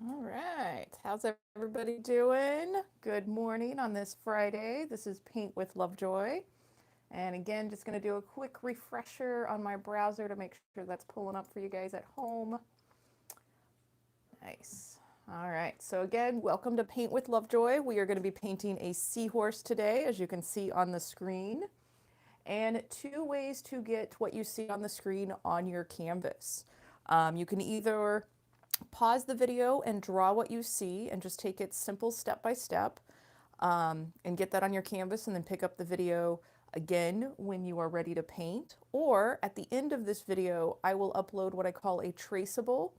All right, how's everybody doing? Good morning on this Friday. This is Paint with Lovejoy. And again, just going to do a quick refresher on my browser to make sure that's pulling up for you guys at home. Nice. All right, so again, welcome to Paint with Lovejoy. We are going to be painting a seahorse today, as you can see on the screen. And two ways to get what you see on the screen on your canvas. You can either pause the video and draw what you see and just take it simple step by step and get that on your canvas and then pick up the video again when you are ready to paint. Or at the end of this video, I will upload what I call a traceable.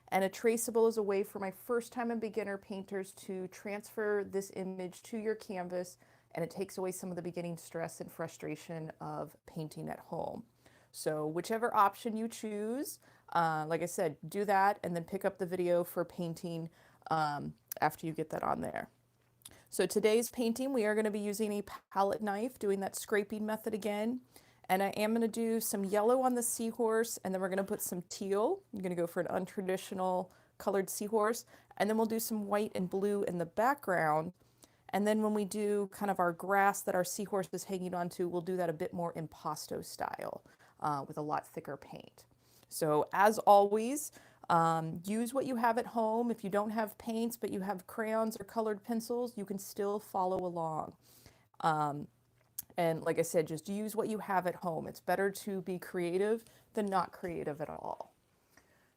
And a traceable is a way for my first time and beginner painters to transfer this image to your canvas, and it takes away some of the beginning stress and frustration of painting at home. So whichever option you choose, like I said, do that and then pick up the video for painting after you get that on there. So today's painting, we are going to be using a palette knife, doing that scraping method again. And I am going to do some yellow on the seahorse, and then we're going to put some teal. I'm going to go for an untraditional colored seahorse, and then we'll do some white and blue in the background. And then when we do kind of our grass that our seahorse is hanging onto, we'll do that a bit more impasto style with a lot thicker paint. So as always, use what you have at home. If you don't have paints, but you have crayons or colored pencils, you can still follow along. And like I said, just use what you have at home. It's better to be creative than not creative at all.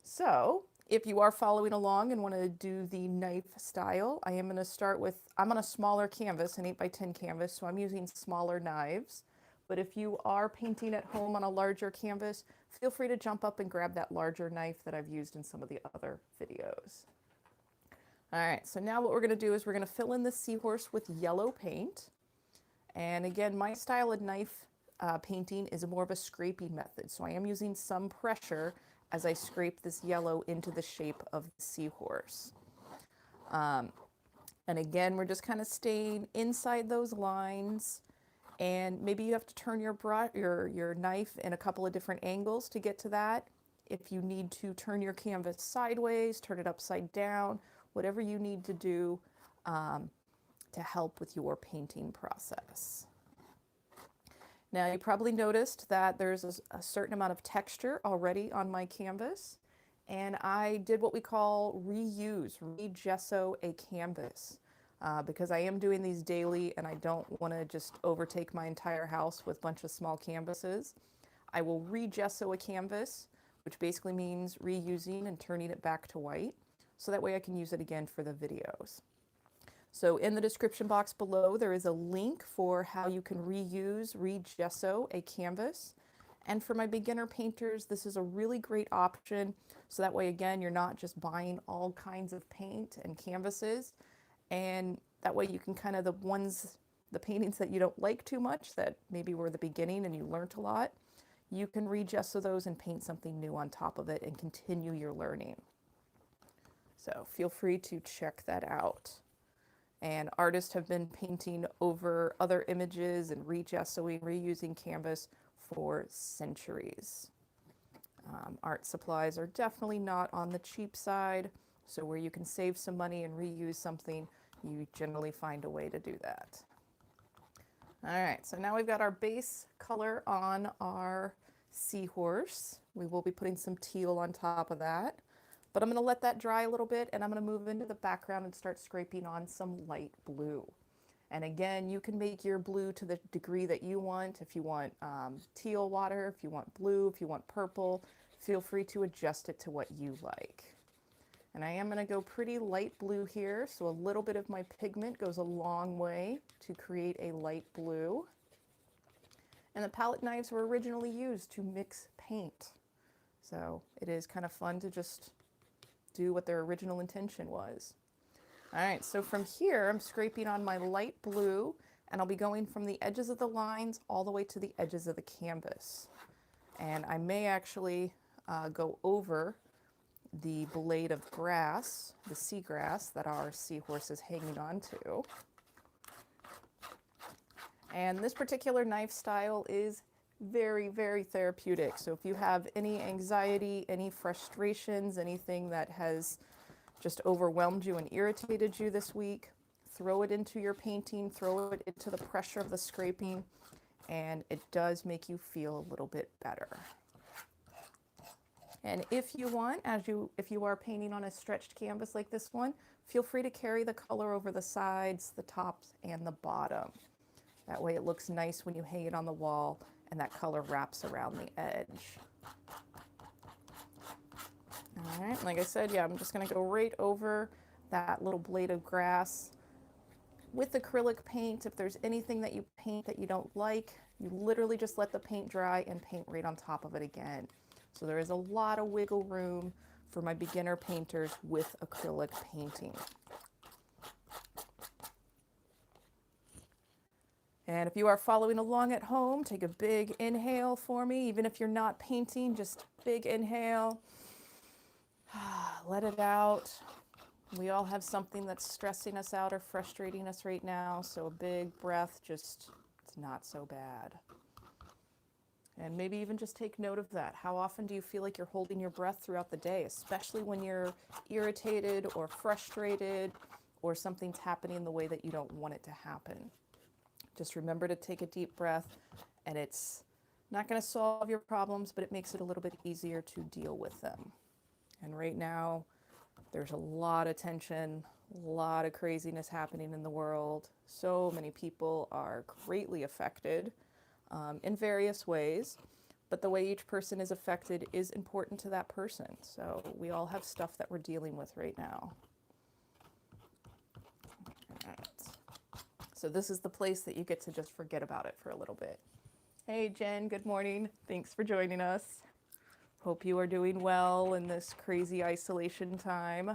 So if you are following along and want to do the knife style, I am going to start with, I'm on a smaller canvas, an 8x10 canvas, so I'm using smaller knives. But if you are painting at home on a larger canvas, feel free to jump up and grab that larger knife that I've used in some of the other videos. All right, so now what we're going to do is we're going to fill in the seahorse with yellow paint. And again, my style of knife painting is more of a scraping method. So I am using some pressure as I scrape this yellow into the shape of the seahorse. And again, we're just kind of staying inside those lines. And maybe you have to turn your knife in a couple of different angles to get to that. If you need to turn your canvas sideways, turn it upside down, whatever you need to do to help with your painting process. Now you probably noticed that there's a certain amount of texture already on my canvas, and I did what we call reuse, re-gesso a canvas. Because I am doing these daily and I don't want to just overtake my entire house with a bunch of small canvases. I will re-gesso a canvas, which basically means reusing and turning it back to white, so that way I can use it again for the videos. So in the description box below, there is a link for how you can reuse, re-gesso a canvas. And for my beginner painters, this is a really great option. So that way, again, you're not just buying all kinds of paint and canvases. And that way you can kind of the paintings that you don't like too much, that maybe were the beginning and you learned a lot, you can re-gesso those and paint something new on top of it and continue your learning. So feel free to check that out. And artists have been painting over other images and re-gessoing, reusing canvas for centuries. Art supplies are definitely not on the cheap side, so where you can save some money and reuse something, you generally find a way to do that. All right, so now we've got our base color on our seahorse. We will be putting some teal on top of that. But I'm going to let that dry a little bit, and I'm going to move into the background and start scraping on some light blue. And again, you can make your blue to the degree that you want. If you want teal water, if you want blue, if you want purple, feel free to adjust it to what you like. And I am going to go pretty light blue here, so a little bit of my pigment goes a long way to create a light blue. And the palette knives were originally used to mix paint. So it is kind of fun to just do what their original intention was. All right, so from here, I'm scraping on my light blue, and I'll be going from the edges of the lines all the way to the edges of the canvas. And I may actually go over the blade of grass, the seagrass that our seahorse is hanging onto. And this particular knife style is very, very therapeutic. So if you have any anxiety, any frustrations, anything that has just overwhelmed you and irritated you this week, throw it into your painting, throw it into the pressure of the scraping, and it does make you feel a little bit better. And if you want, if you are painting on a stretched canvas like this one, feel free to carry the color over the sides, the tops, and the bottom. That way it looks nice when you hang it on the wall and that color wraps around the edge. All right, like I said, yeah, I'm just gonna go right over that little blade of grass. With acrylic paint, if there's anything that you paint that you don't like, you literally just let the paint dry and paint right on top of it again. So there is a lot of wiggle room for my beginner painters with acrylic painting. And if you are following along at home, take a big inhale for me. Even if you're not painting, just big inhale. Let it out. We all have something that's stressing us out or frustrating us right now, so a big breath, it's not so bad. And maybe even just take note of that. How often do you feel like you're holding your breath throughout the day, especially when you're irritated or frustrated or something's happening the way that you don't want it to happen? Just remember to take a deep breath, and it's not going to solve your problems, but it makes it a little bit easier to deal with them. And right now, there's a lot of tension, a lot of craziness happening in the world. So many people are greatly affected in various ways, but the way each person is affected is important to that person. So we all have stuff that we're dealing with right now. All right. So this is the place that you get to just forget about it for a little bit. Hey Jen, good morning. Thanks for joining us. Hope you are doing well in this crazy isolation time.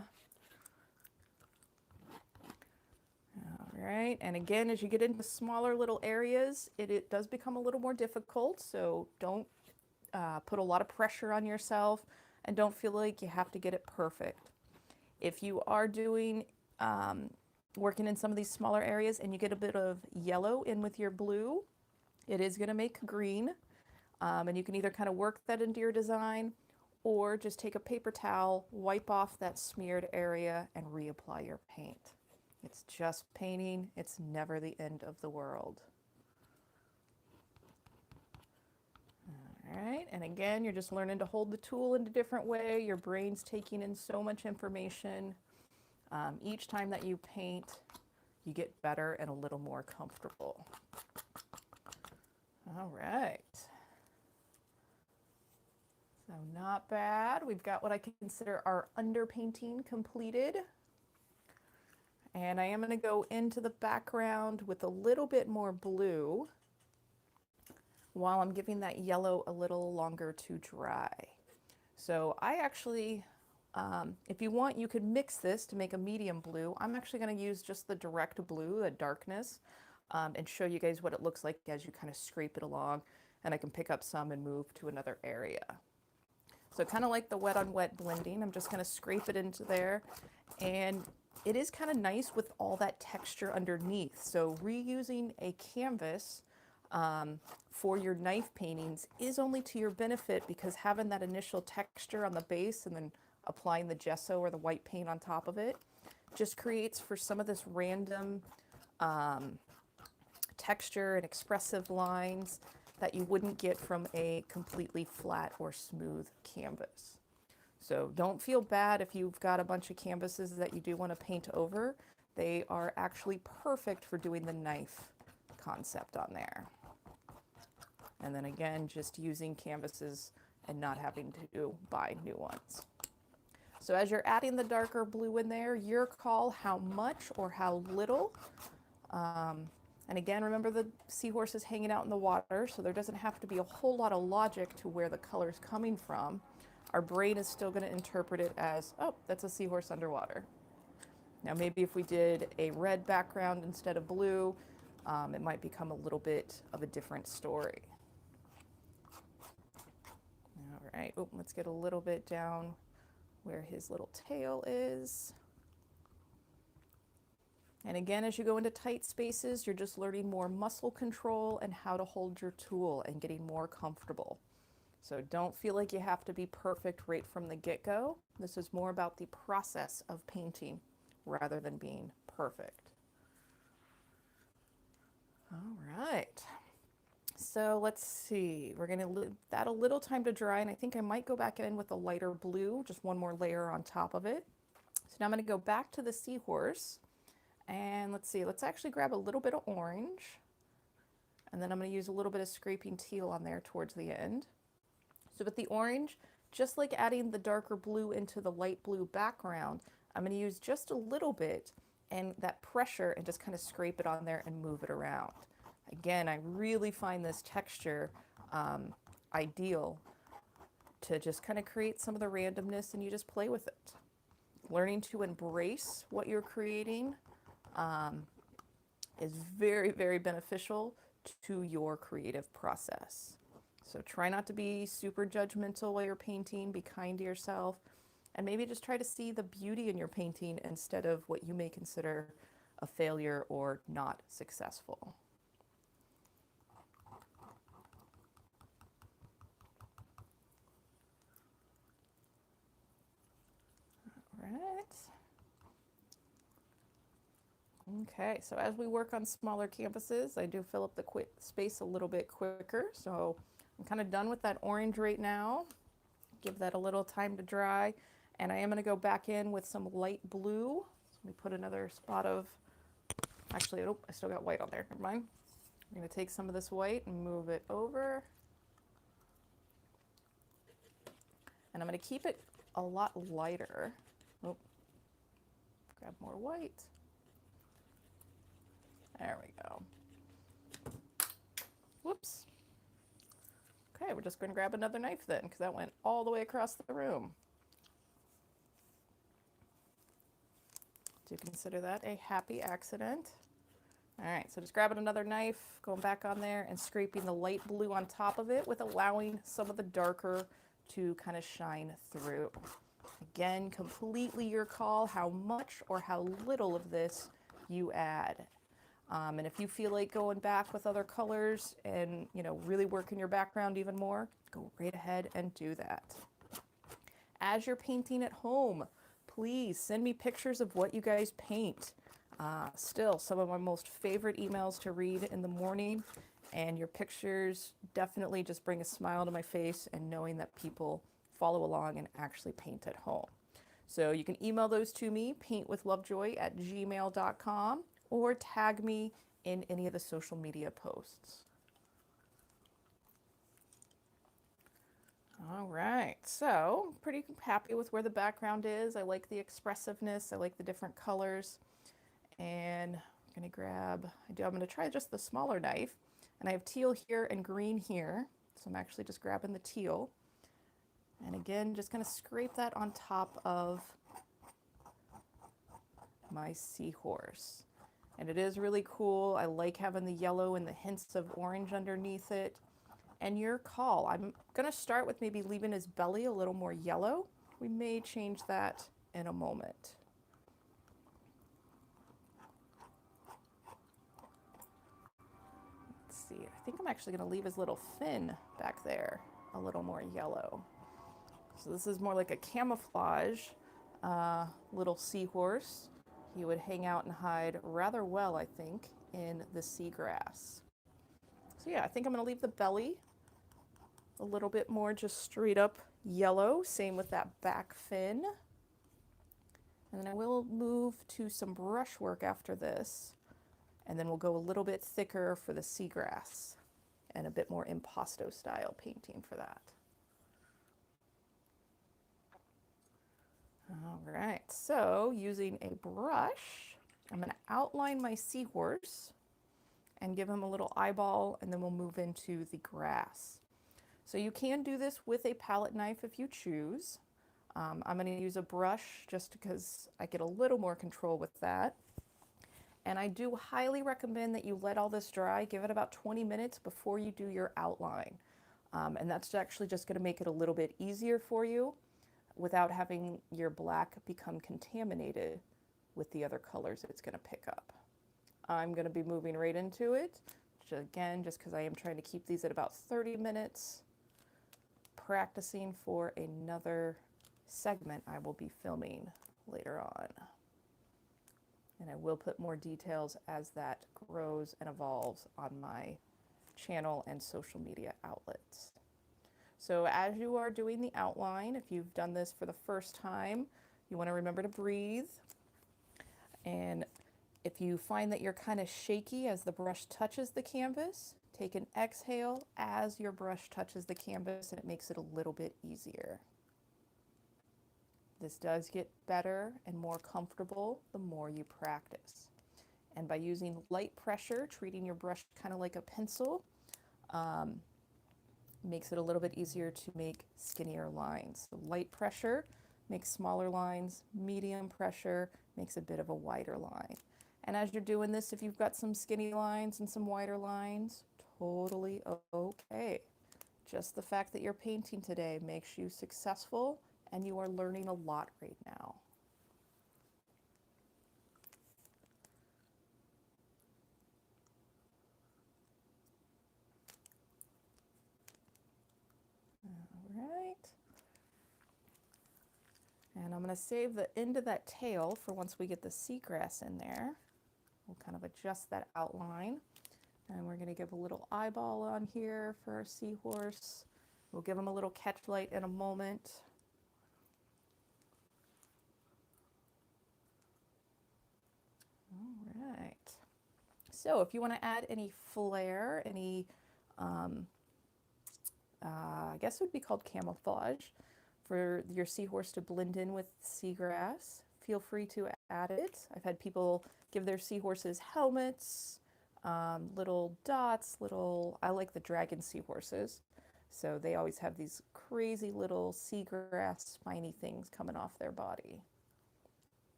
All right, and again, as you get into smaller little areas, it does become a little more difficult, so don't put a lot of pressure on yourself and don't feel like you have to get it perfect. If you are doing, working in some of these smaller areas and you get a bit of yellow in with your blue, it is gonna make green. And you can either kind of work that into your design or just take a paper towel, wipe off that smeared area, and reapply your paint. It's just painting. It's never the end of the world. All right, and again, you're just learning to hold the tool in a different way. Your brain's taking in so much information. Each time that you paint, you get better and a little more comfortable. All right. So not bad. We've got what I consider our underpainting completed. And I am going to go into the background with a little bit more blue while I'm giving that yellow a little longer to dry. So I actually, if you want, you could mix this to make a medium blue. I'm actually going to use just the direct blue, the darkness, and show you guys what it looks like as you kind of scrape it along. And I can pick up some and move to another area. So kind of like the wet on wet blending, I'm just going to scrape it into there. And it is kind of nice with all that texture underneath. So reusing a canvas for your knife paintings is only to your benefit, because having that initial texture on the base and then applying the gesso or the white paint on top of it just creates for some of this random texture and expressive lines that you wouldn't get from a completely flat or smooth canvas. So don't feel bad if you've got a bunch of canvases that you do want to paint over. They are actually perfect for doing the knife concept on there. And then again, just using canvases and not having to buy new ones. So as you're adding the darker blue in there, your call how much or how little. And again, remember the seahorse is hanging out in the water, so there doesn't have to be a whole lot of logic to where the color's coming from. Our brain is still going to interpret it as, oh, that's a seahorse underwater. Now maybe if we did a red background instead of blue, it might become a little bit of a different story. All right, oh, let's get a little bit down where his little tail is. And again, as you go into tight spaces, you're just learning more muscle control and how to hold your tool and getting more comfortable. So don't feel like you have to be perfect right from the get-go. This is more about the process of painting rather than being perfect. All right. So let's see, we're gonna leave that a little time to dry, and I think I might go back in with a lighter blue, just one more layer on top of it. So now I'm gonna go back to the seahorse, and let's see, let's actually grab a little bit of orange, and then I'm gonna use a little bit of scraping teal on there towards the end. So with the orange, just like adding the darker blue into the light blue background, I'm gonna use just a little bit and that pressure and just kind of scrape it on there and move it around. Again, I really find this texture ideal to just kind of create some of the randomness and you just play with it. Learning to embrace what you're creating is very, very beneficial to your creative process. So try not to be super judgmental while you're painting, be kind to yourself, and maybe just try to see the beauty in your painting instead of what you may consider a failure or not successful. Right. Okay, so as we work on smaller canvases, I do fill up the space a little bit quicker. So I'm kind of done with that orange right now. Give that a little time to dry. And I am going to go back in with some light blue. So let me put another spot of, actually, oh, I still got white on there. Never mind. I'm going to take some of this white and move it over. And I'm going to keep it a lot lighter. Oh, grab more white. There we go. Whoops. Okay, we're just going to grab another knife then, because that went all the way across the room. Do consider that a happy accident. All right, so just grabbing another knife, going back on there and scraping the light blue on top of it with allowing some of the darker to kind of shine through. Again, completely your call how much or how little of this you add. And if you feel like going back with other colors and, you know, really working your background even more, go right ahead and do that. As you're painting at home, please send me pictures of what you guys paint. Still, some of my most favorite emails to read in the morning, and your pictures definitely just bring a smile to my face and knowing that people follow along and actually paint at home. So you can email those to me, paintwithlovejoy@gmail.com, or tag me in any of the social media posts. All right, so pretty happy with where the background is. I like the expressiveness, I like the different colors. And I'm gonna grab, I'm gonna try just the smaller knife. And I have teal here and green here. So I'm actually just grabbing the teal. And again, just gonna scrape that on top of my seahorse. And it is really cool. I like having the yellow and the hints of orange underneath it. And your call. I'm gonna start with maybe leaving his belly a little more yellow. We may change that in a moment. See, I think I'm actually going to leave his little fin back there a little more yellow. So this is more like a camouflage little seahorse. He would hang out and hide rather well, I think, in the seagrass. So yeah, I think I'm going to leave the belly a little bit more just straight up yellow. Same with that back fin. And then I will move to some brushwork after this. And then we'll go a little bit thicker for the seagrass and a bit more impasto style painting for that. All right, so using a brush, I'm going to outline my seahorse and give him a little eyeball, and then we'll move into the grass. So you can do this with a palette knife if you choose. I'm going to use a brush just because I get a little more control with that. And I do highly recommend that you let all this dry, give it about 20 minutes before you do your outline. And that's actually just going to make it a little bit easier for you without having your black become contaminated with the other colors it's going to pick up. I'm going to be moving right into it, again, just because I am trying to keep these at about 30 minutes practicing for another segment I will be filming later on. And I will put more details as that grows and evolves on my channel and social media outlets. So as you are doing the outline, if you've done this for the first time, you want to remember to breathe. And if you find that you're kind of shaky as the brush touches the canvas, take an exhale as your brush touches the canvas, and it makes it a little bit easier. This does get better and more comfortable the more you practice. And by using light pressure, treating your brush kind of like a pencil, makes it a little bit easier to make skinnier lines. So light pressure makes smaller lines, medium pressure makes a bit of a wider line. And as you're doing this, if you've got some skinny lines and some wider lines, totally okay. Just the fact that you're painting today makes you successful, and you are learning a lot right now. All right. And I'm going to save the end of that tail for once we get the seagrass in there. We'll kind of adjust that outline. And we're going to give a little eyeball on here for our seahorse. We'll give him a little catch light in a moment. All right. So if you want to add any flair, any, I guess it would be called camouflage, for your seahorse to blend in with seagrass, feel free to add it. I've had people give their seahorses helmets, little dots, I like the dragon seahorses. So they always have these crazy little seagrass spiny things coming off their body.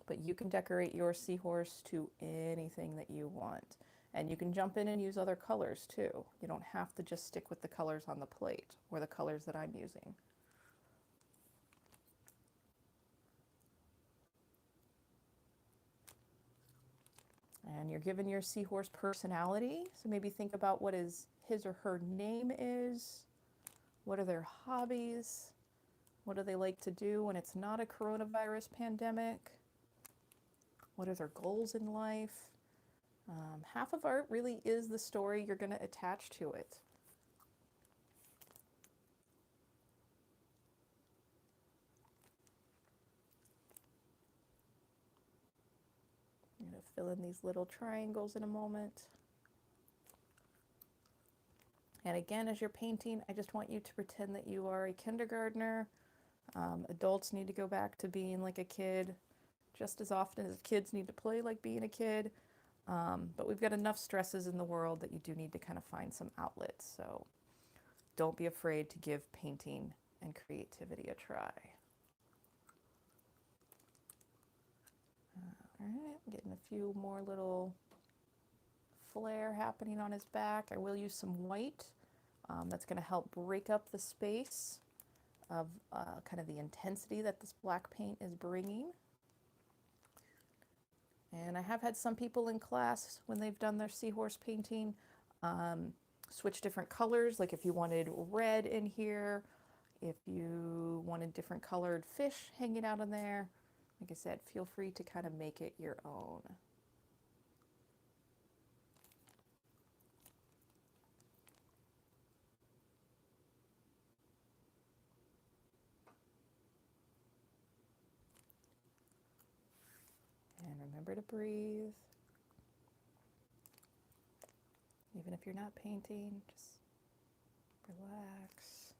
But you can decorate your seahorse to anything that you want. And you can jump in and use other colors too. You don't have to just stick with the colors on the plate or the colors that I'm using. And you're giving your seahorse personality. So maybe think about what his or her name is. What are their hobbies? What do they like to do when it's not a coronavirus pandemic? What are their goals in life? Half of art really is the story you're going to attach to it. I'm going to fill in these little triangles in a moment. And again, as you're painting, I just want you to pretend that you are a kindergartner. Adults need to go back to being like a kid just as often as kids need to play like being a kid. But we've got enough stresses in the world that you do need to kind of find some outlets. So don't be afraid to give painting and creativity a try. All right, I'm getting a few more little flare happening on his back. I will use some white. That's going to help break up the space of kind of the intensity that this black paint is bringing. And I have had some people in class, when they've done their seahorse painting, switch different colors. Like if you wanted red in here, if you wanted different colored fish hanging out in there, like I said, feel free to kind of make it your own. And remember to breathe. Even if you're not painting, just relax.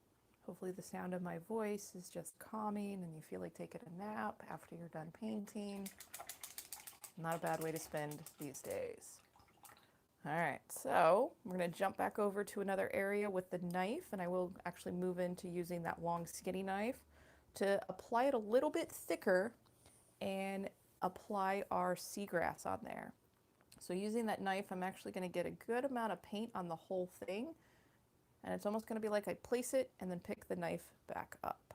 Hopefully the sound of my voice is just calming and you feel like taking a nap after you're done painting. Not a bad way to spend these days. All right, so we're going to jump back over to another area with the knife, and I will actually move into using that long skinny knife to apply it a little bit thicker and apply our seagrass on there. So using that knife, I'm actually going to get a good amount of paint on the whole thing. And it's almost going to be like I place it and then pick the knife back up.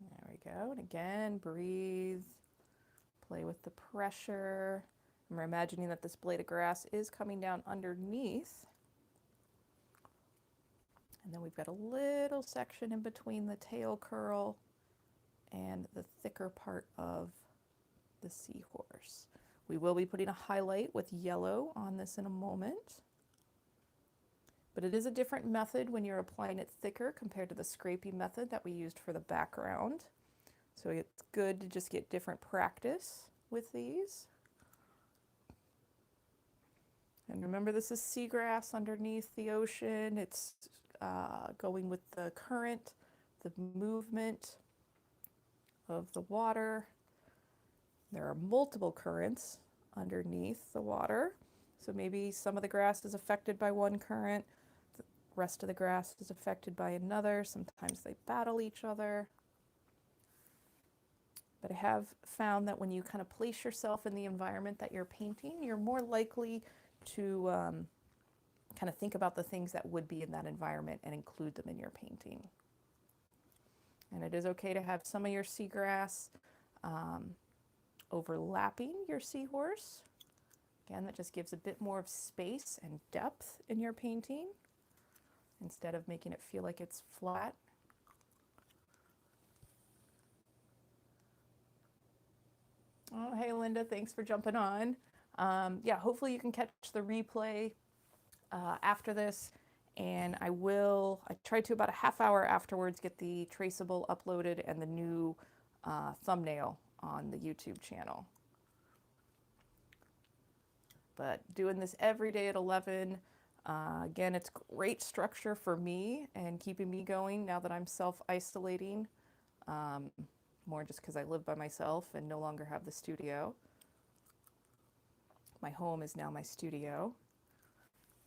There we go. And again, breathe, play with the pressure. And we're imagining that this blade of grass is coming down underneath. And then we've got a little section in between the tail curl and the thicker part of the seahorse. We will be putting a highlight with yellow on this in a moment. But it is a different method when you're applying it thicker compared to the scrapey method that we used for the background. So it's good to just get different practice with these. And remember, this is seagrass underneath the ocean. It's going with the current, the movement of the water. There are multiple currents underneath the water. So maybe some of the grass is affected by one current, the rest of the grass is affected by another. Sometimes they battle each other. But I have found that when you kind of place yourself in the environment that you're painting, you're more likely to kind of think about the things that would be in that environment and include them in your painting. And it is okay to have some of your seagrass overlapping your seahorse. Again, that just gives a bit more of space and depth in your painting instead of making it feel like it's flat. Oh, hey Linda, thanks for jumping on. Yeah, hopefully you can catch the replay after this, and I try to about a half hour afterwards get the Traceable uploaded and the new thumbnail on the YouTube channel. But doing this every day at 11, again, it's great structure for me and keeping me going now that I'm self-isolating, more just because I live by myself and no longer have the studio. My home is now my studio,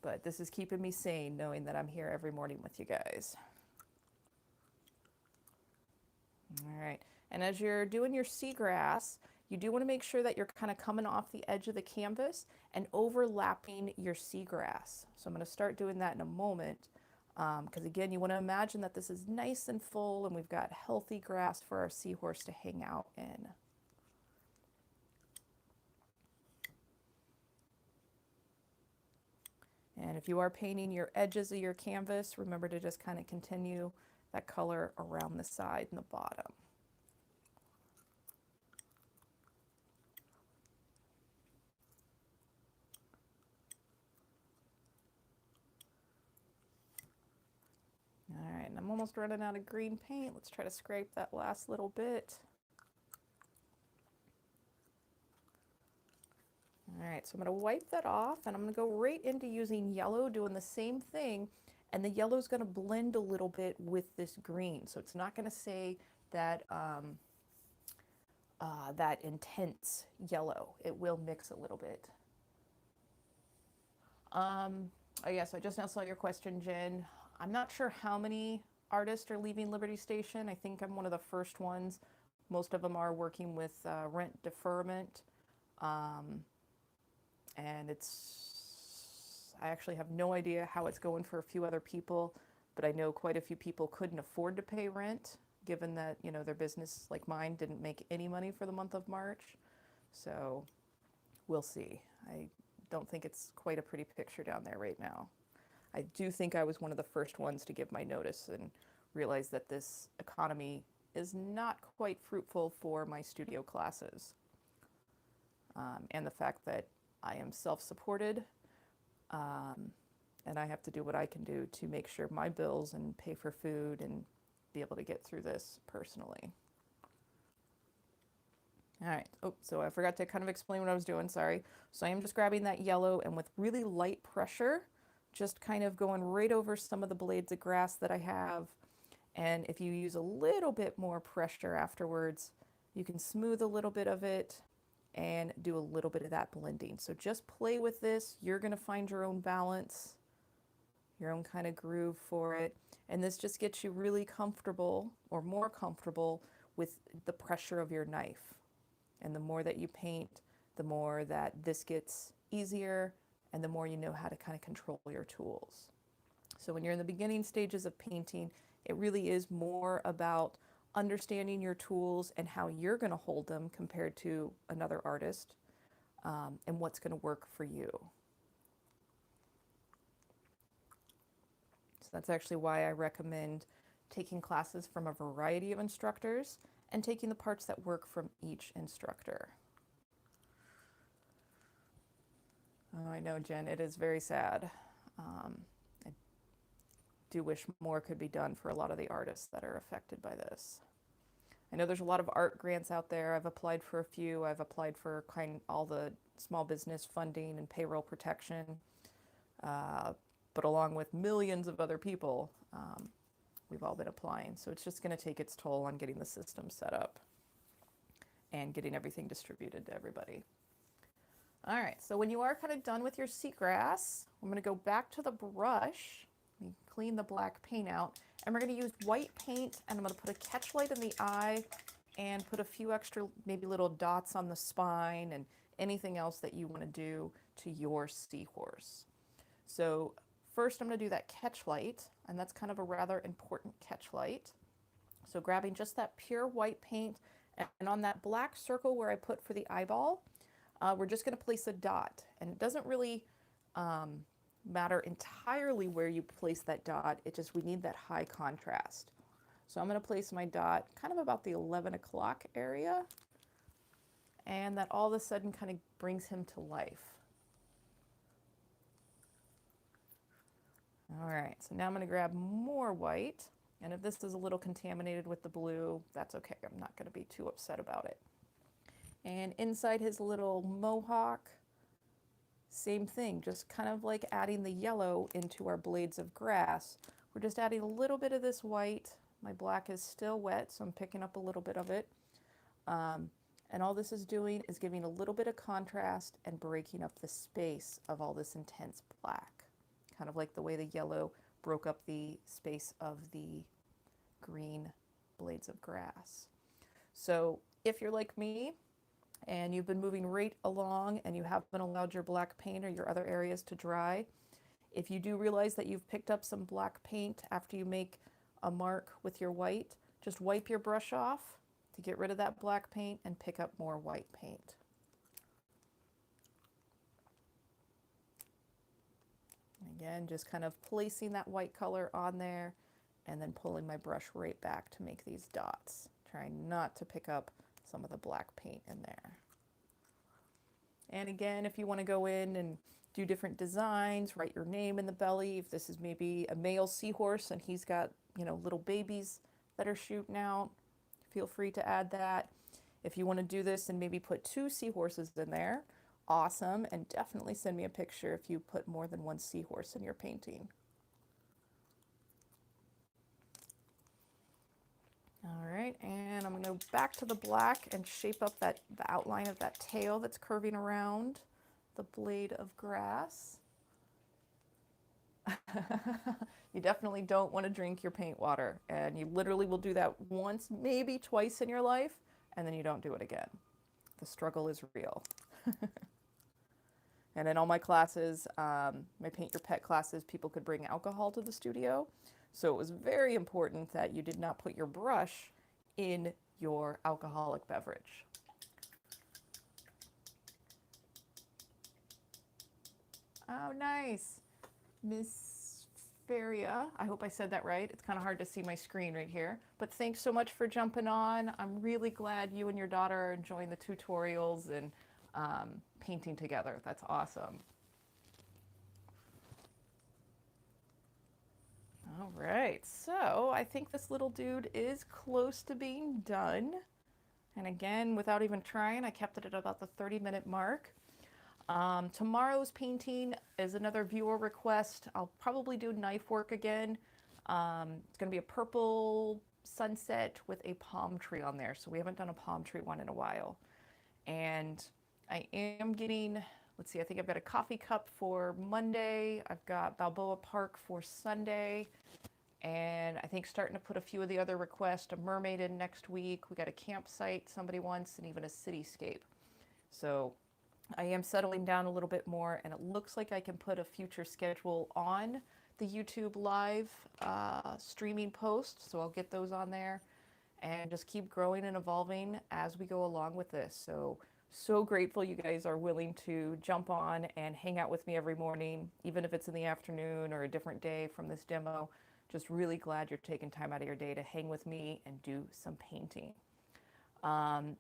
but this is keeping me sane knowing that I'm here every morning with you guys. All right, and as you're doing your seagrass, you do want to make sure that you're kind of coming off the edge of the canvas and overlapping your seagrass. So I'm going to start doing that in a moment, because again, you want to imagine that this is nice and full and we've got healthy grass for our seahorse to hang out in. And if you are painting your edges of your canvas, remember to just kind of continue that color around the side and the bottom. All right, and I'm almost running out of green paint. Let's try to scrape that last little bit. All right, so I'm going to wipe that off and I'm going to go right into using yellow, doing the same thing. And the yellow is going to blend a little bit with this green. So it's not going to say that, that intense yellow. It will mix a little bit. Oh yes, I just now saw your question, Jen. I'm not sure how many artists are leaving Liberty Station. I think I'm one of the first ones. Most of them are working with rent deferment. And I actually have no idea how it's going for a few other people, but I know quite a few people couldn't afford to pay rent, given that, you know, their business, like mine, didn't make any money for the month of March. So we'll see. I don't think it's quite a pretty picture down there right now. I do think I was one of the first ones to give my notice and realize that this economy is not quite fruitful for my studio classes. And the fact that I am self-supported, and I have to do what I can do to make sure my bills and pay for food and be able to get through this personally. All right, oh, so I forgot to kind of explain what I was doing, sorry. So I am just grabbing that yellow and with really light pressure, just kind of going right over some of the blades of grass that I have. And if you use a little bit more pressure afterwards, you can smooth a little bit of it and do a little bit of that blending. So just play with this. You're going to find your own balance, your own kind of groove for it. And this just gets you really comfortable, or more comfortable, with the pressure of your knife. And the more that you paint, the more that this gets easier and the more you know how to kind of control your tools. So when you're in the beginning stages of painting, it really is more about understanding your tools and how you're going to hold them compared to another artist. and what's going to work for you. So that's actually why I recommend taking classes from a variety of instructors and taking the parts that work from each instructor. Oh, I know, Jen, it is very sad. I do wish more could be done for a lot of the artists that are affected by this. I know there's a lot of art grants out there. I've applied for a few. I've applied for all the small business funding and payroll protection. But along with millions of other people, we've all been applying. So it's just going to take its toll on getting the system set up and getting everything distributed to everybody. All right, so when you are kind of done with your seagrass, I'm going to go back to the brush, clean the black paint out, and we're going to use white paint, and I'm going to put a catch light in the eye and put a few extra maybe little dots on the spine and anything else that you want to do to your seahorse. So first I'm going to do that catch light, and that's kind of a rather important catch light. So grabbing just that pure white paint, and on that black circle where I put for the eyeball, we're just going to place a dot, and it doesn't really matter entirely where you place that dot. It just, we need that high contrast. So I'm going to place my dot kind of about the 11 o'clock area, and that all of a sudden kind of brings him to life. All right, so now I'm going to grab more white, and if this is a little contaminated with the blue, that's okay. I'm not going to be too upset about it. And inside his little mohawk, same thing, just kind of like adding the yellow into our blades of grass. We're just adding a little bit of this white. My black is still wet, so I'm picking up a little bit of it. And all this is doing is giving a little bit of contrast and breaking up the space of all this intense black. Kind of like the way the yellow broke up the space of the green blades of grass. So if you're like me, and you've been moving right along and you haven't allowed your black paint or your other areas to dry, if you do realize that you've picked up some black paint after you make a mark with your white, just wipe your brush off to get rid of that black paint and pick up more white paint. Again, just kind of placing that white color on there and then pulling my brush right back to make these dots, trying not to pick up some of the black paint in there. And again, if you want to go in and do different designs, write your name in the belly. If this is maybe a male seahorse and he's got, you know, little babies that are shooting out, feel free to add that. If you want to do this and maybe put 2 seahorses in there, awesome. And definitely send me a picture if you put more than 1 seahorse in your painting. All right, and I'm going to go back to the black and shape up the outline of that tail that's curving around the blade of grass. You definitely don't want to drink your paint water, and you literally will do that once, maybe twice in your life, and then you don't do it again. The struggle is real. And in all my classes, my Paint Your Pet classes, people could bring alcohol to the studio. So it was very important that you did not put your brush in your alcoholic beverage. Oh, nice. Miss Feria, I hope I said that right. It's kind of hard to see my screen right here. But thanks so much for jumping on. I'm really glad you and your daughter are enjoying the tutorials and painting together. That's awesome. All right, so I think this little dude is close to being done. And again, without even trying, I kept it at about the 30-minute mark. Tomorrow's painting is another viewer request. I'll probably do knife work again. It's going to be a purple sunset with a palm tree on there. So we haven't done a palm tree one in a while. And I am getting, let's see, I think I've got a coffee cup for Monday. I've got Balboa Park for Sunday. And I think starting to put a few of the other requests, a mermaid in next week. We got a campsite somebody wants, and even a cityscape. So I am settling down a little bit more, and it looks like I can put a future schedule on the YouTube live streaming post. So I'll get those on there and just keep growing and evolving as we go along with this. So So grateful you guys are willing to jump on and hang out with me every morning, even if it's in the afternoon or a different day from this demo. Just really glad you're taking time out of your day to hang with me and do some painting. Um,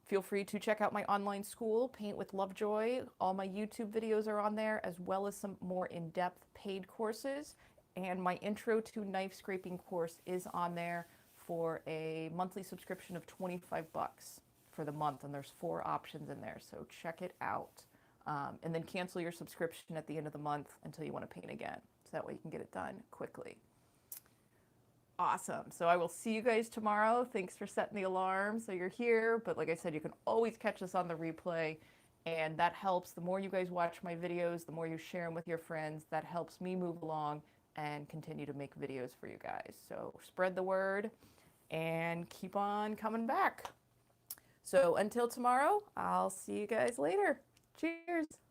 Feel free to check out my online school, Paint with Lovejoy. All my YouTube videos are on there, as well as some more in-depth paid courses. And my Intro to Knife Scraping course is on there for a monthly subscription of 25 bucks for the month. And there's 4 options in there, so check it out. And then cancel your subscription at the end of the month until you want to paint again. So that way you can get it done quickly. Awesome. So I will see you guys tomorrow. Thanks for setting the alarm so you're here. But like I said, you can always catch us on the replay. And that helps. The more you guys watch my videos, the more you share them with your friends. That helps me move along and continue to make videos for you guys. So spread the word and keep on coming back. So until tomorrow, I'll see you guys later. Cheers.